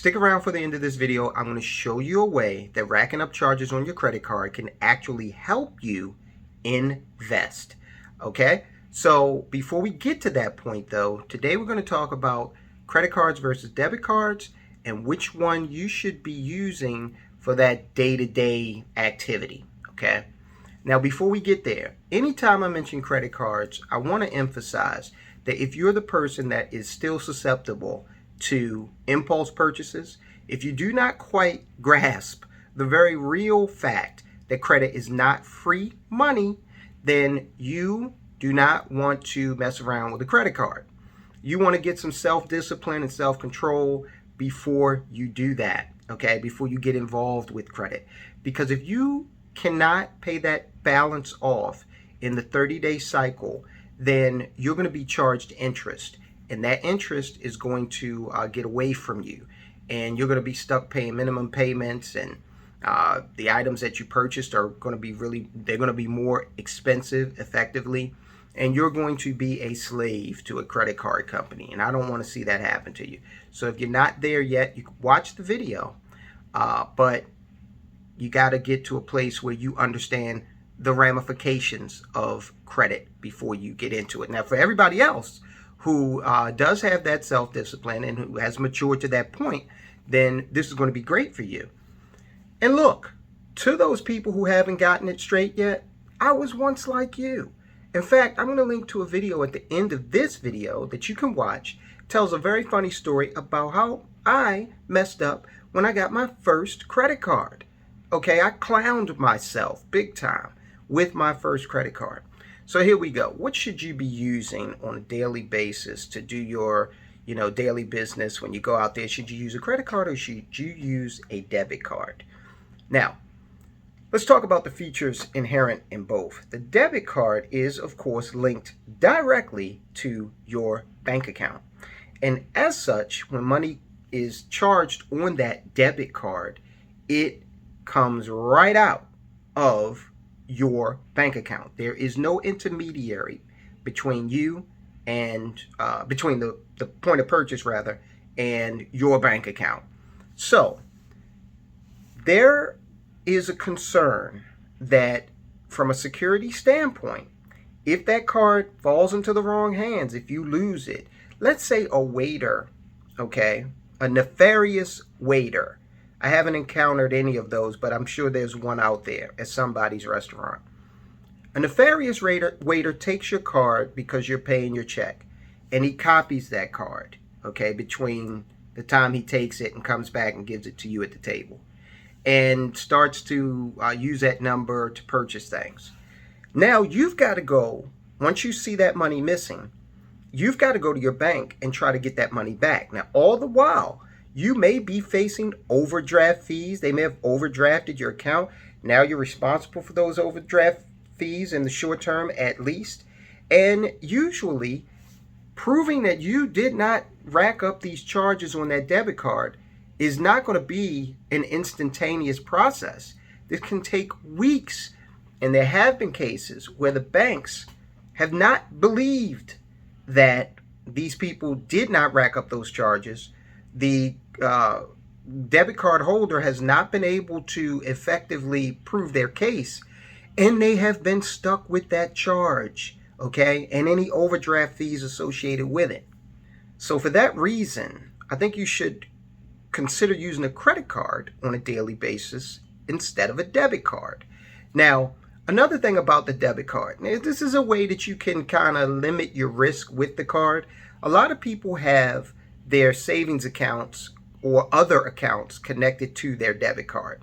Stick around for the end of this video. I'm going to show you a way that racking up charges on your credit card can actually help you invest. Okay, so before we get to that point though, today we're going to talk about credit cards versus debit cards and which one you should be using for that day-to-day activity. Okay, now before we get there, anytime I mention credit cards, I want to emphasize that if you're the person that is still susceptible to impulse purchases, if you do not quite grasp the very real fact that credit is not free money, then you do not want to mess around with a credit card. You want to get some self-discipline and self-control before you do that, okay? Before you get involved with credit. Because if you cannot pay that balance off in the 30-day cycle, then you're going to be charged interest. And that interest is going to get away from you. And you're going to be stuck paying minimum payments, and the items that you purchased are going to be they're going to be more expensive effectively. And you're going to be a slave to a credit card company. And I don't want to see that happen to you. So if you're not there yet, you can watch the video. But you got to get to a place where you understand the ramifications of credit before you get into it. Now, for everybody else who does have that self-discipline and who has matured to that point, then this is going to be great for you. And look, to those people who haven't gotten it straight yet, I was once like you. In fact, I'm going to link to a video at the end of this video that you can watch. It tells a very funny story about how I messed up when I got my first credit card. Okay, I clowned myself big time with my first credit card. So here we go. What should you be using on a daily basis to do your, daily business when you go out there? Should you use a credit card or should you use a debit card? Now, let's talk about the features inherent in both. The debit card is, of course, linked directly to your bank account. And as such, when money is charged on that debit card, it comes right out of your bank account. There is no intermediary between you and between the point of purchase rather and your bank account. So there is a concern that from a security standpoint, if that card falls into the wrong hands, if you lose it, let's say a waiter, okay, a nefarious waiter. I haven't encountered any of those, but I'm sure there's one out there at somebody's restaurant. A nefarious waiter takes your card because you're paying your check, and he copies that card, okay, between the time he takes it and comes back and gives it to you at the table, and starts to use that number to purchase things. Now you've got to go, once you see that money missing, you've got to go to your bank and try to get that money back. Now, all the while, you may be facing overdraft fees. They may have overdrafted your account. Now you're responsible for those overdraft fees in the short term at least. And usually, proving that you did not rack up these charges on that debit card is not going to be an instantaneous process. This can take weeks. And there have been cases where the banks have not believed that these people did not rack up those charges. The debit card holder has not been able to effectively prove their case, and they have been stuck with that charge, okay, and any overdraft fees associated with it. So for that reason, I think you should consider using a credit card on a daily basis instead of a debit card. Now, another thing about the debit card, this is a way that you can kind of limit your risk with the card. A lot of people have their savings accounts or other accounts connected to their debit card.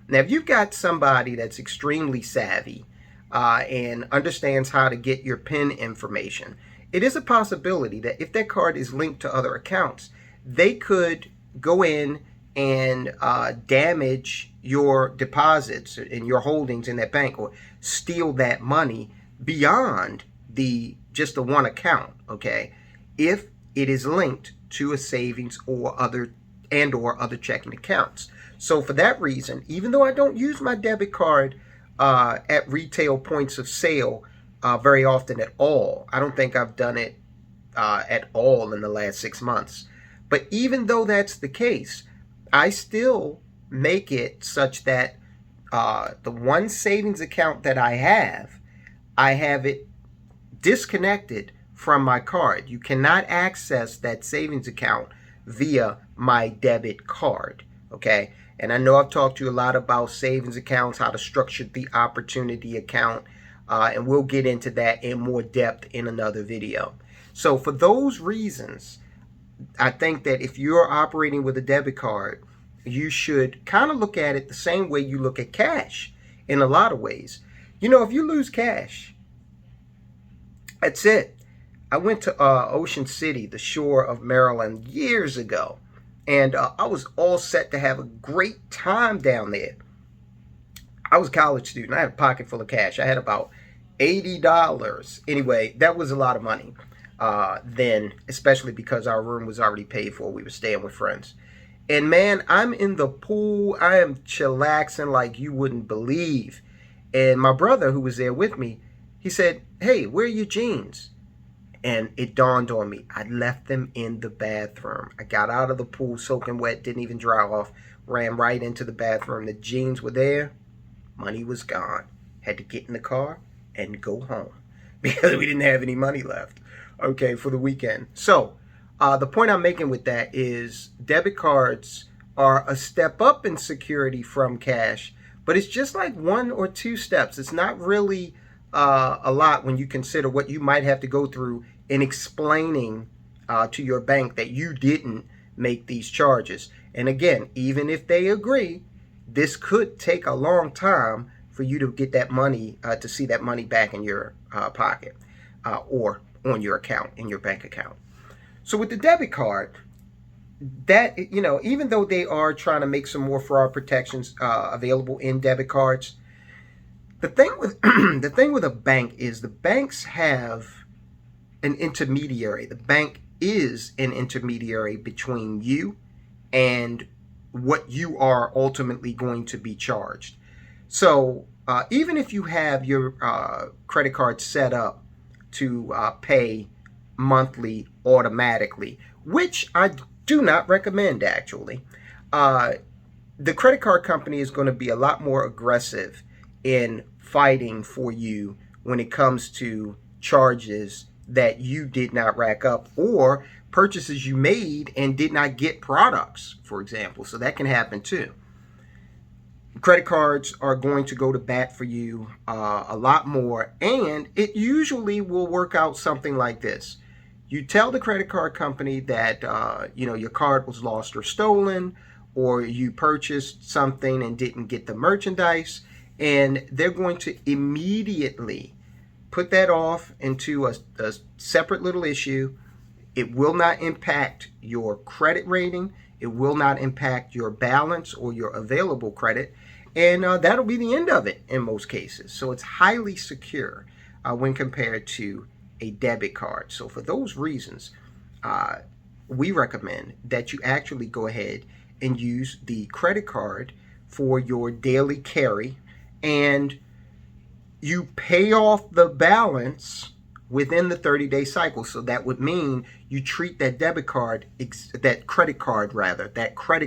Now, if you've got somebody that's extremely savvy and understands how to get your PIN information, it is a possibility that if that card is linked to other accounts, they could go in and damage your deposits and your holdings in that bank, or steal that money beyond just the one account, okay, if it is linked to a savings or other checking accounts. So for that reason, even though I don't use my debit card at retail points of sale very often at all, I don't think I've done it at all in the last 6 months. But even though that's the case, I still make it such that the one savings account that I have it disconnected from my card. You cannot access that savings account via my debit card. Okay. And I know I've talked to you a lot about savings accounts, how to structure the opportunity account, and we'll get into that in more depth in another video. So for those reasons, I think that if you're operating with a debit card, you should kind of look at it the same way you look at cash in a lot of ways. You know, if you lose cash, that's it. I went to Ocean City, the shore of Maryland, years ago, and I was all set to have a great time down there. I was a college student. I had a pocket full of cash. I had about $80. Anyway, that was a lot of money then, especially because our room was already paid for. We were staying with friends. And man, I'm in the pool. I am chillaxing like you wouldn't believe. And my brother, who was there with me, he said, "Hey, where are your jeans?" And it dawned on me, I left them in the bathroom. I got out of the pool soaking wet, didn't even dry off, ran right into the bathroom. The jeans were there, money was gone. Had to get in the car and go home because we didn't have any money left, okay, for the weekend. So the point I'm making with that is debit cards are a step up in security from cash, but it's just like 1 or 2 steps. It's not really a lot when you consider what you might have to go through in explaining to your bank that you didn't make these charges. And again, even if they agree, this could take a long time for you to get that money, to see that money back in your pocket or on your account, in your bank account. So with the debit card, that, you know, even though they are trying to make some more fraud protections available in debit cards, the thing with the thing with a bank is the banks have an intermediary. The bank is an intermediary between you and what you are ultimately going to be charged. So even if you have your credit card set up to pay monthly automatically, which I do not recommend actually, the credit card company is going to be a lot more aggressive in fighting for you when it comes to charges that you did not rack up or purchases you made and did not get products, for example. So that can happen too. Credit cards are going to go to bat for you a lot more, and it usually will work out something like this. You tell the credit card company that you know, your card was lost or stolen, or you purchased something and didn't get the merchandise, and they're going to immediately put that off into a separate little issue. It will not impact your credit rating. It will not impact your balance or your available credit. And that'll be the end of it in most cases. So it's highly secure when compared to a debit card. So for those reasons, we recommend that you actually go ahead and use the credit card for your daily carry, and you pay off the balance within the 30-day cycle. So that would mean you treat that debit card, that credit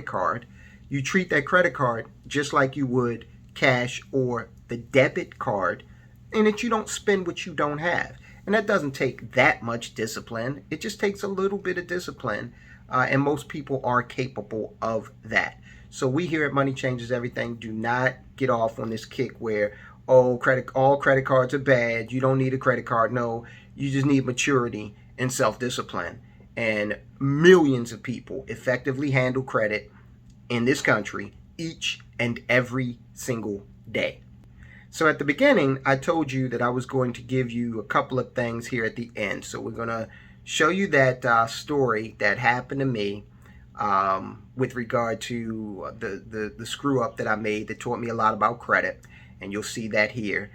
card, you treat that credit card just like you would cash or the debit card, and that you don't spend what you don't have. And that doesn't take that much discipline. It just takes a little bit of discipline, and most people are capable of that. So we here at Money Changes Everything do not get off on this kick where, oh, all credit cards are bad, you don't need a credit card. No, you just need maturity and self-discipline. And millions of people effectively handle credit in this country each and every single day. So at the beginning, I told you that I was going to give you a couple of things here at the end. So we're going to show you that story that happened to me with regard to the screw up that I made that taught me a lot about credit. And you'll see that here.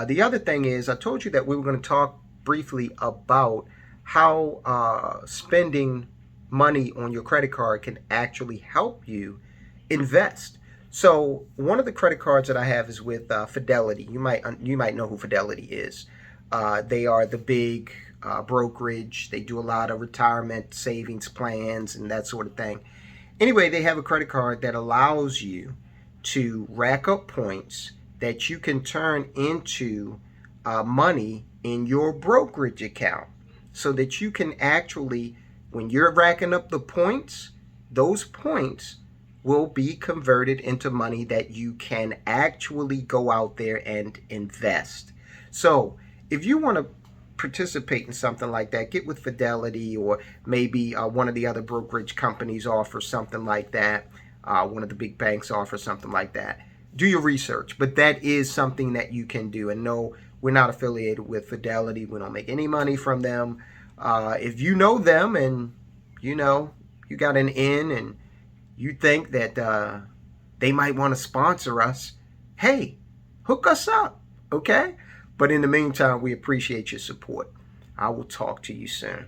The other thing is, I told you that we were going to talk briefly about how spending money on your credit card can actually help you invest. So one of the credit cards that I have is with Fidelity. You might know who Fidelity is. They are the big brokerage. They do a lot of retirement savings plans and that sort of thing. Anyway, they have a credit card that allows you to rack up points that you can turn into money in your brokerage account, so that you can actually, when you're racking up the points, those points will be converted into money that you can actually go out there and invest. So if you want to participate in something like that, get with Fidelity, or maybe one of the other brokerage companies offers something like that. One of the big banks offers something like that. Do your research, but that is something that you can do. And no, we're not affiliated with Fidelity. We don't make any money from them. If you know them and you got an in and you think that they might want to sponsor us, hey, hook us up, okay? But in the meantime, we appreciate your support. I will talk to you soon.